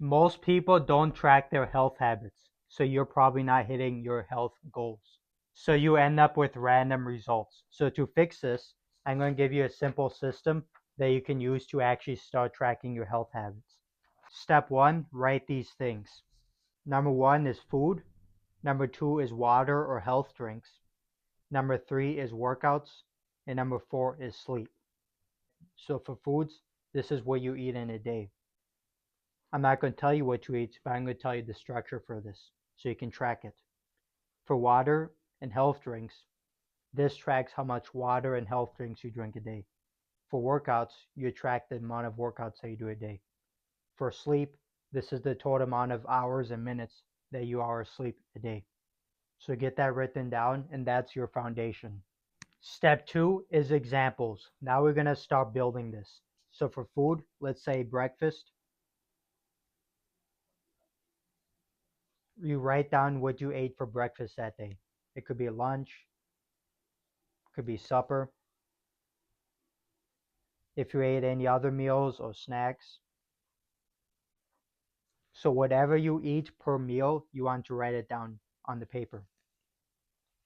Most people don't track their health habits, so you're probably not hitting your health goals. So you end up with random results. So to fix this, I'm going to give you a simple system that you can use to actually start tracking your health habits. Step one, write these things. Number one is food. Number two is water or health drinks. Number three is workouts. And number four is sleep. So for foods, this is what you eat in a day. I'm not going to tell you what to eat, but I'm going to tell you the structure for this so you can track it. For water and health drinks, this tracks how much water and health drinks you drink a day. For workouts, you track the amount of workouts that you do a day. For sleep, this is the total amount of hours and minutes that you are asleep a day. So get that written down, and that's your foundation. Step two is examples. Now we're going to start building this. So for food, let's say breakfast. You write down what you ate for breakfast that day. It could be lunch, could be supper. If you ate any other meals or snacks. So whatever you eat per meal, you want to write it down on the paper.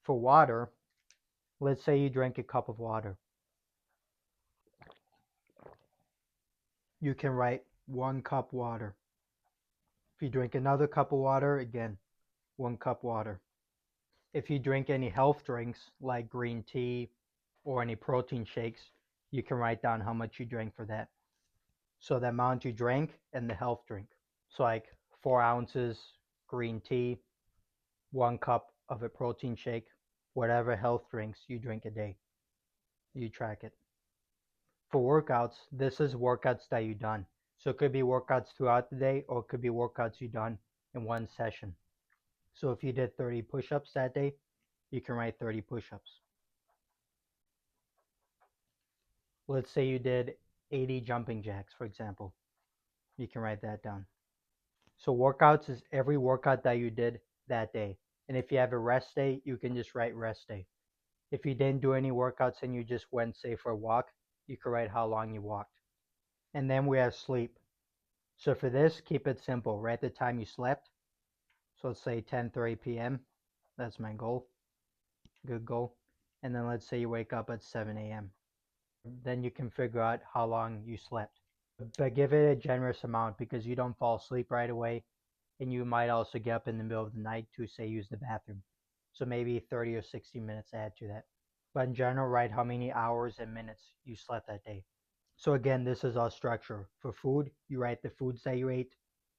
For water, let's say you drink a cup of water. You can write 1 cup water. If you drink another cup of water, again, 1 cup water. If you drink any health drinks like green tea or any protein shakes, you can write down how much you drank for that. So the amount you drank and the health drink. So like 4 ounces green tea, 1 cup of a protein shake, whatever health drinks you drink a day. You track it. For workouts, this is workouts that you've done. So it could be workouts throughout the day or it could be workouts you've done in one session. So if you did 30 push-ups that day, you can write 30 push-ups. Let's say you did 80 jumping jacks, for example. You can write that down. So workouts is every workout that you did that day. And if you have a rest day, you can just write rest day. If you didn't do any workouts and you just went, say, for a walk, you can write how long you walked. And then we have sleep. So for this, keep it simple. Write the time you slept. So let's say 10:30 p.m. That's my goal. Good goal. And then let's say you wake up at 7 a.m. Then you can figure out how long you slept. But give it a generous amount because you don't fall asleep right away. And you might also get up in the middle of the night to, say, use the bathroom. So maybe 30 or 60 minutes add to that. But in general, write how many hours and minutes you slept that day. So again, this is our structure. For food, you write the foods that you ate.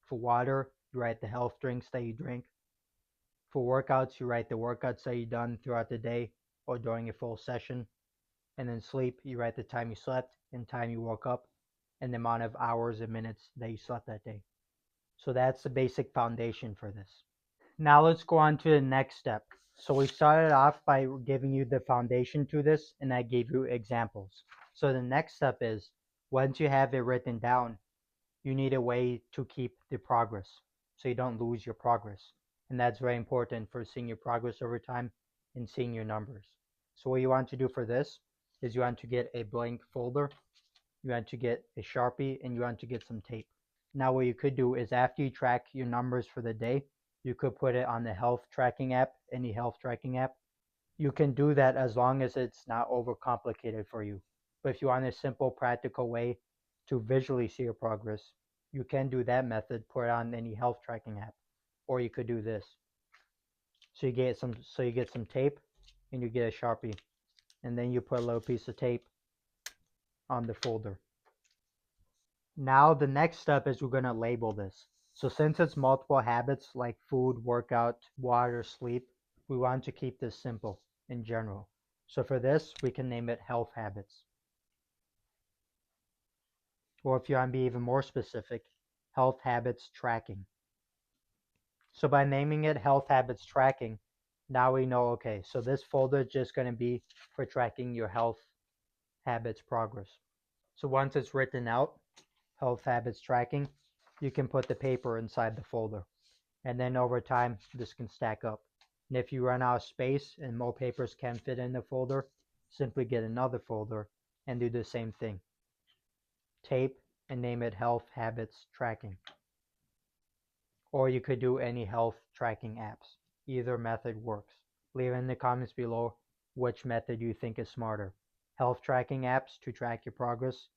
For water, you write the health drinks that you drink. For workouts, you write the workouts that you've done throughout the day or during a full session. And then sleep, you write the time you slept and time you woke up and the amount of hours and minutes that you slept that day. So that's the basic foundation for this. Now let's go on to the next step. So we started off by giving you the foundation to this, and I gave you examples. So the next step is, once you have it written down, you need a way to keep the progress so you don't lose your progress. And that's very important for seeing your progress over time and seeing your numbers. So what you want to do for this is you want to get a blank folder, you want to get a Sharpie, and you want to get some tape. Now what you could do is after you track your numbers for the day, you could put it on the health tracking app, any health tracking app. You can do that as long as it's not overcomplicated for you. But if you want a simple, practical way to visually see your progress, you can do that method, put it on any health tracking app. Or you could do this. So you get some tape and you get a Sharpie. And then you put a little piece of tape on the folder. Now the next step is we're going to label this. So since it's multiple habits like food, workout, water, sleep, we want to keep this simple in general. So for this, we can name it health habits. Or if you want to be even more specific, health habits tracking. So by naming it health habits tracking, now we know, okay, so this folder is just going to be for tracking your health habits progress. So once it's written out, health habits tracking, you can put the paper inside the folder. And then over time, this can stack up. And if you run out of space and more papers can fit in the folder, simply get another folder and do the same thing. Tape and name it health habits tracking. or you could do any health tracking apps. Either method works. Leave in the comments below which method you think is smarter. Health tracking apps to track your progress,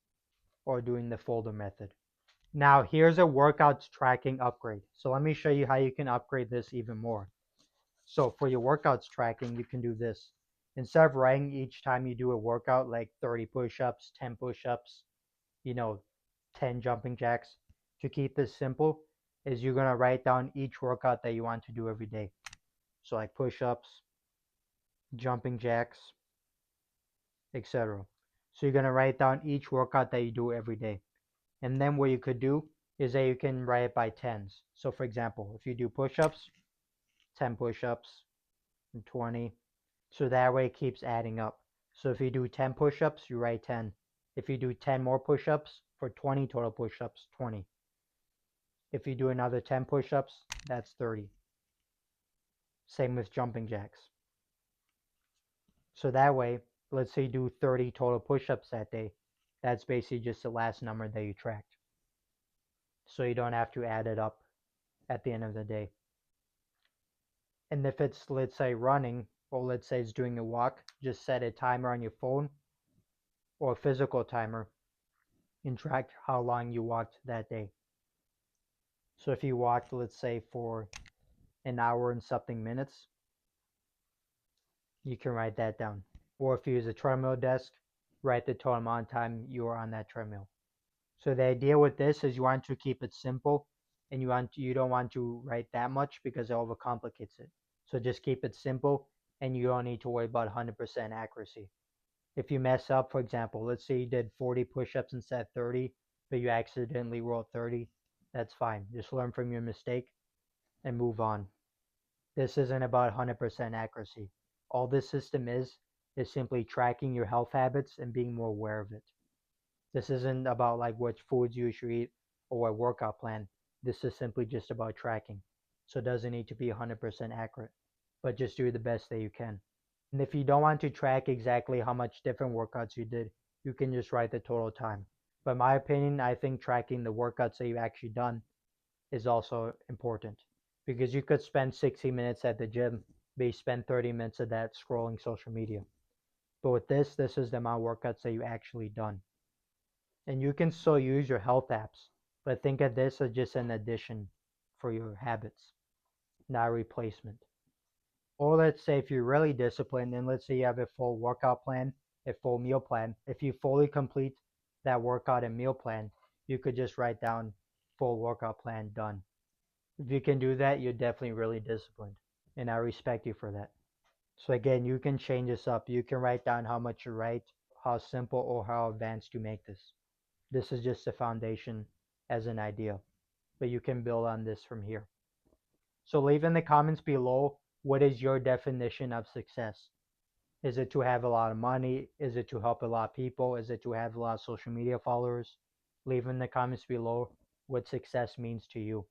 or doing the folder method. Now here's a workouts tracking upgrade. So let me show you how you can upgrade this even more. So for your workouts tracking, you can do this. Instead of writing each time you do a workout like 30 push-ups, 10 push-ups, 10 jumping jacks, to keep this simple is you're going to write down each workout that you want to do every day. So like push-ups, jumping jacks, etc. So you're going to write down each workout that you do every day. And then what you could do is that you can write it by tens. So for example, if you do push-ups, 10 push-ups, and 20. So that way it keeps adding up. So if you do 10 push-ups, you write 10. If you do 10 more push-ups for 20 total push-ups, 20. If you do another 10 push-ups, that's 30. Same with jumping jacks. So that way, let's say you do 30 total push-ups that day. That's basically just the last number that you tracked. So you don't have to add it up at the end of the day. And if it's, let's say, running, or let's say it's doing a walk, just set a timer on your phone or a physical timer and track how long you walked that day. So if you walked, let's say, for an hour and something minutes, you can write that down. Or if you use a treadmill desk, write the total amount of time you were on that treadmill. So the idea with this is you want to keep it simple, and you don't want to write that much because it overcomplicates it. So just keep it simple, and you don't need to worry about 100% accuracy. If you mess up, for example, let's say you did 40 push-ups instead of 30, but you accidentally wrote 30, that's fine. Just learn from your mistake and move on. This isn't about 100% accuracy. All this system is simply tracking your health habits and being more aware of it. This isn't about like which foods you should eat or what workout plan. This is simply just about tracking. So it doesn't need to be 100% accurate, but just do the best that you can. And if you don't want to track exactly how much different workouts you did, you can just write the total time. But in my opinion, I think tracking the workouts that you've actually done is also important, because you could spend 60 minutes at the gym, but you spend 30 minutes of that scrolling social media. But with this is the amount of workouts that you actually done. And you can still use your health apps, but think of this as just an addition for your habits, not a replacement. Or let's say if you're really disciplined, and let's say you have a full workout plan, a full meal plan, if you fully complete that workout and meal plan, you could just write down full workout plan done. If you can do that, you're definitely really disciplined, and I respect you for that. So again, you can change this up. You can write down how much you write, how simple or how advanced you make this. This is just a foundation as an idea, but you can build on this from here. So leave in the comments below, what is your definition of success? Is it to have a lot of money? Is it to help a lot of people? Is it to have a lot of social media followers? Leave in the comments below what success means to you.